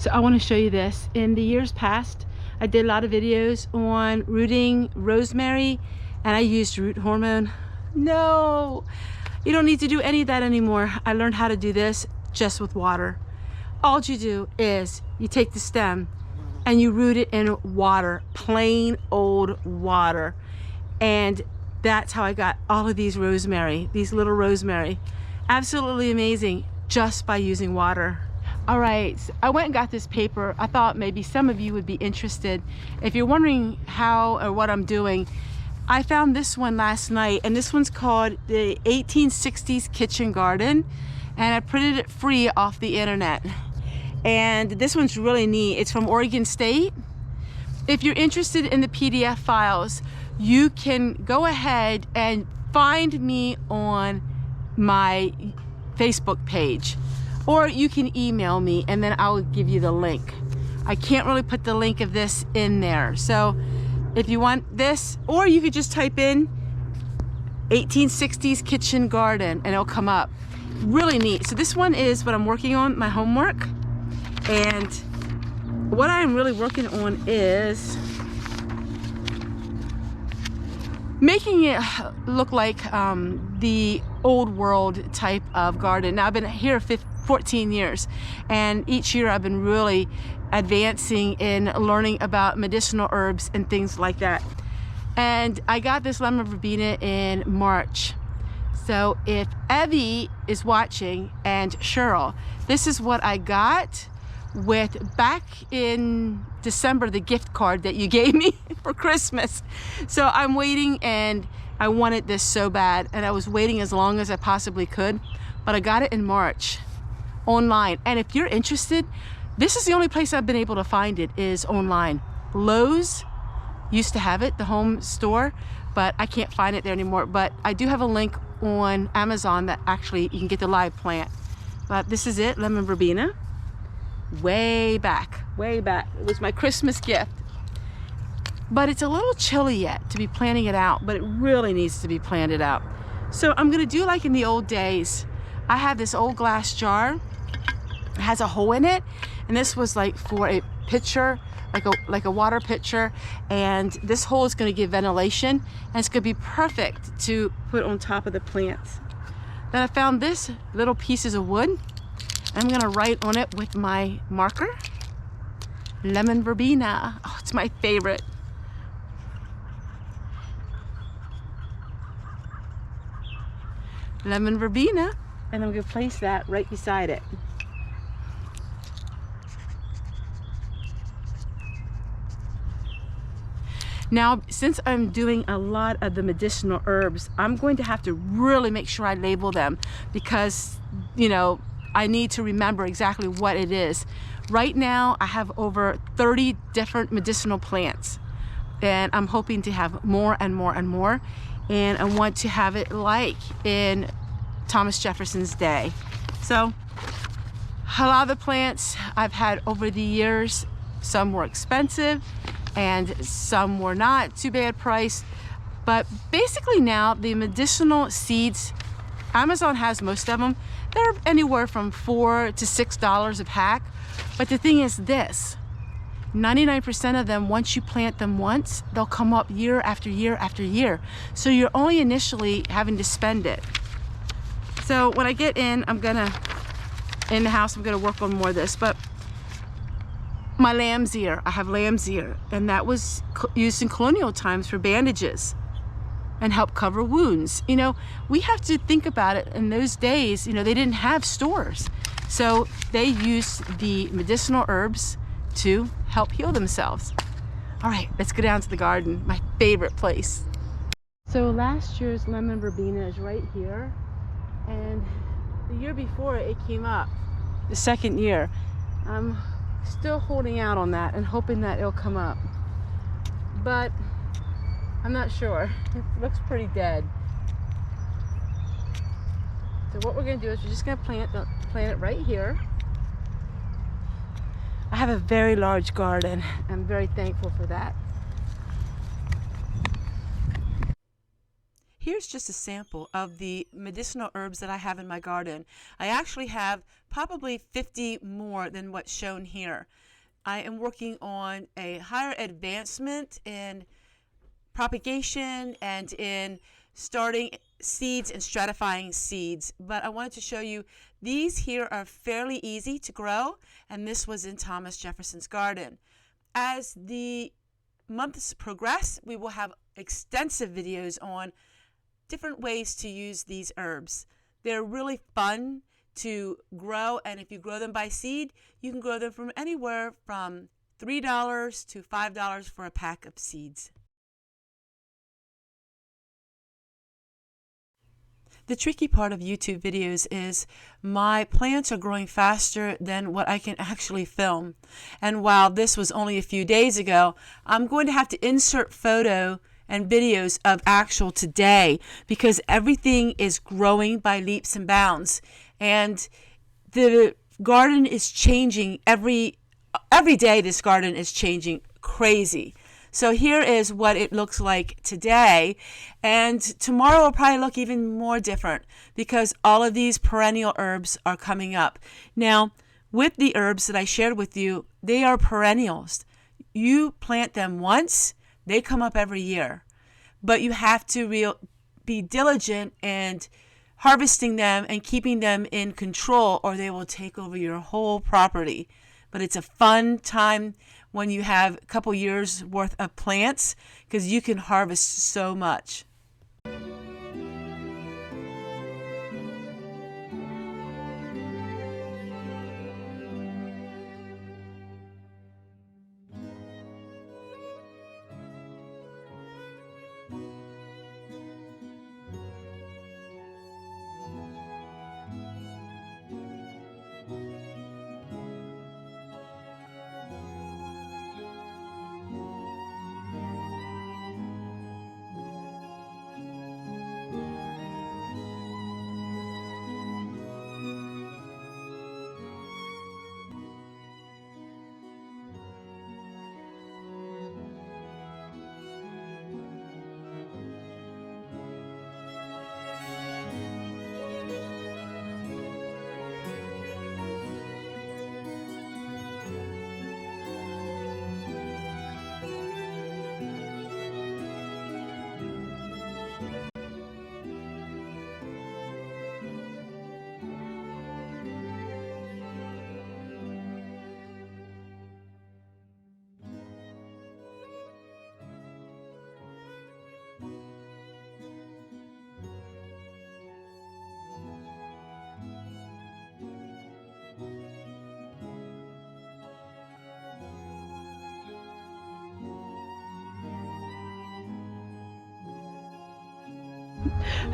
So I want to show you this. In the years past, I did a lot of videos on rooting rosemary, and I used root hormone. No, you don't need to do any of that anymore. I learned how to do this just with water. All you do is you take the stem and you root it in water, plain old water. And that's how I got all of these rosemary, these little rosemary. Absolutely amazing, just by using water. All right, so I went and got this paper. I thought maybe some of you would be interested. If you're wondering how or what I'm doing, I found this one last night, and this one's called the 1860s Kitchen Garden, and I printed it free off the internet. And this one's really neat. It's from Oregon State. If you're interested in the PDF files, you can go ahead and find me on my Facebook page, or you can email me and then I'll give you the link. I can't really put the link of this in there. So if you want this, or you could just type in 1860s Kitchen Garden and it'll come up. Really neat. So this one is what I'm working on, my homework. And what I'm really working on is making it look like the old world type of garden. Now I've been here 14 years, and each year I've been really advancing in learning about medicinal herbs and things like that. And I got this lemon verbena in March. So if Evie is watching, and Cheryl, this is what I got with back in December, the gift card that you gave me for Christmas. So I'm waiting, and I wanted this so bad, and I was waiting as long as I possibly could, but I got it in March online. And if you're interested, this is the only place I've been able to find it, is online. Lowe's used to have it, the home store, but I can't find it there anymore. But I do have a link on Amazon that actually you can get the live plant. But this is it, lemon verbena. Way back. It was my Christmas gift. But it's a little chilly yet to be planting it out, but it really needs to be planted out. So I'm gonna do like in the old days. I have this old glass jar. It has a hole in it, and this was like for a pitcher, like a water pitcher, and this hole is going to give ventilation, and it's going to be perfect to put on top of the plants. Then I found this little pieces of wood. I'm going to write on it with my marker, lemon verbena. Oh, it's my favorite. Lemon verbena, and I'm going to place that right beside it. Now, since I'm doing a lot of the medicinal herbs, I'm going to have to really make sure I label them, because, you know, I need to remember exactly what it is. Right now, I have over 30 different medicinal plants, and I'm hoping to have more and more and more. And I want to have it like in Thomas Jefferson's day. So a lot of the plants I've had over the years, some were expensive and some were not too bad priced. But basically now the medicinal seeds, Amazon has most of them. They're anywhere from $4 to $6 a pack. But the thing is this, 99% of them, once you plant them once, they'll come up year after year after year. So you're only initially having to spend it. So when I get in, in the house, I'm gonna work on more of this. But my lamb's ear, I have lamb's ear, and that was used in colonial times for bandages and help cover wounds. You know, we have to think about it. In those days, you know, they didn't have stores. So they used the medicinal herbs to help heal themselves. All right, let's go down to the garden, my favorite place. So last year's lemon verbena is right here. And the year before it came up, the second year. I'm still holding out on that and hoping that it'll come up. But I'm not sure. It looks pretty dead. So what we're gonna do is we're just gonna plant it right here. I have a very large garden. I'm very thankful for that. Here's just a sample of the medicinal herbs that I have in my garden. I actually have probably 50 more than what's shown here. I am working on a higher advancement in propagation and in starting seeds and stratifying seeds. But I wanted to show you these here are fairly easy to grow, and this was in Thomas Jefferson's garden. As the months progress, we will have extensive videos on different ways to use these herbs. They're really fun to grow, and if you grow them by seed, you can grow them from anywhere from $3 to $5 for a pack of seeds. The tricky part of YouTube videos is my plants are growing faster than what I can actually film. And while this was only a few days ago, I'm going to have to insert photo and videos of actual today because everything is growing by leaps and bounds. And the garden is changing every day. This garden is changing crazy. So here is what it looks like today, and tomorrow will probably look even more different because all of these perennial herbs are coming up. Now, with the herbs that I shared with you, they are perennials. You plant them once, they come up every year, but you have to be diligent and harvesting them and keeping them in control, or they will take over your whole property. But it's a fun time when you have a couple years worth of plants because you can harvest so much.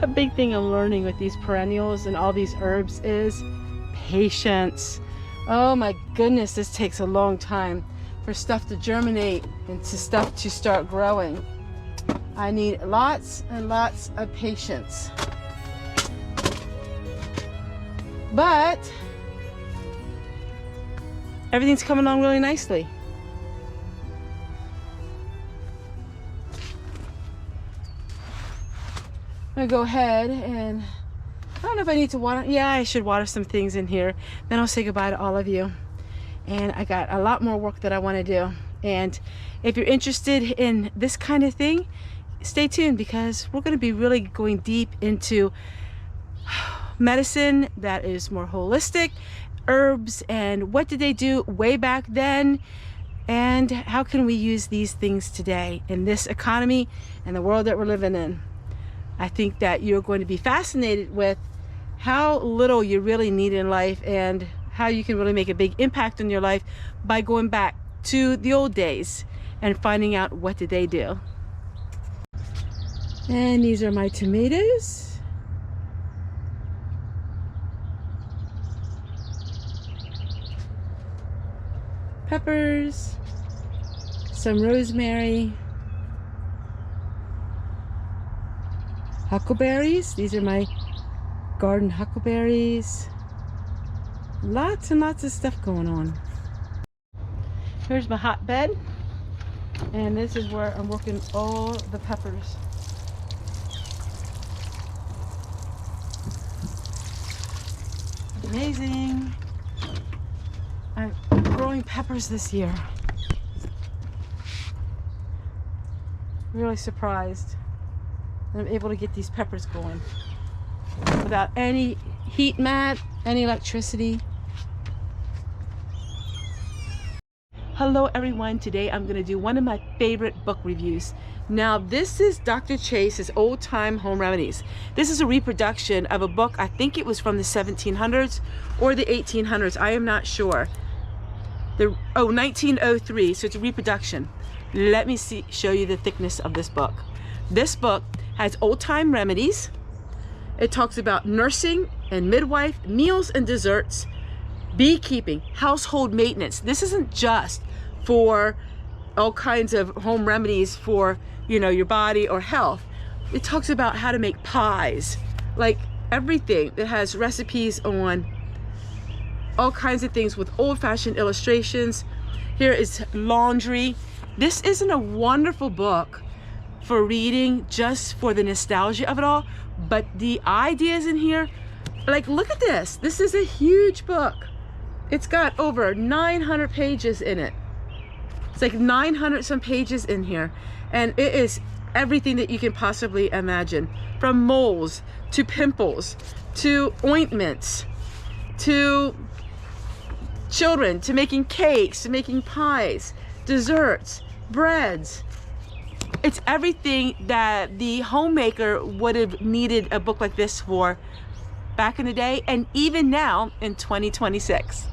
A big thing I'm learning with these perennials and all these herbs is patience. Oh my goodness, this takes a long time for stuff to germinate and to stuff to start growing. I need lots and lots of patience. But everything's coming along really nicely. I'm gonna go ahead and I don't know if I need to water. Yeah, I should water some things in here. Then I'll say goodbye to all of you. And I got a lot more work that I want to do. And if you're interested in this kind of thing, stay tuned because we're going to be really going deep into medicine that is more holistic, herbs, and what did they do way back then, and how can we use these things today in this economy and the world that we're living in. I think that you're going to be fascinated with how little you really need in life and how you can really make a big impact on your life by going back to the old days and finding out what did they do. And these are my tomatoes. Peppers, some rosemary, huckleberries. These are my garden huckleberries. Lots and lots of stuff going on. Here's my hotbed, and this is where I'm working all the peppers. amazing. I'm growing peppers this year. Really surprised that I'm able to get these peppers going without any heat mat, any electricity. Hello everyone, today I'm going to do one of my favorite book reviews. Now this is Dr. Chase's Old Time Home Remedies. This is a reproduction of a book, I think it was from the 1700s or the 1800s, I am not sure. 1903, so it's a reproduction. Let me show you the thickness of this book. This book has old time remedies. It talks about nursing and midwife, meals and desserts, beekeeping, household maintenance. This isn't just for all kinds of home remedies for, you know, your body or health. It talks about how to make pies, like everything. It has recipes on all kinds of things with old-fashioned illustrations. Here is laundry. This isn't a wonderful book for reading just for the nostalgia of it all, but the ideas in here, like look at this. This is a huge book. It's got over 900 pages in it. It's like 900 some pages in here. And it is everything that you can possibly imagine. From moles, to pimples, to ointments, to children, to making cakes, to making pies, desserts, breads. It's everything that the homemaker would have needed a book like this for back in the day, and even now in 2026.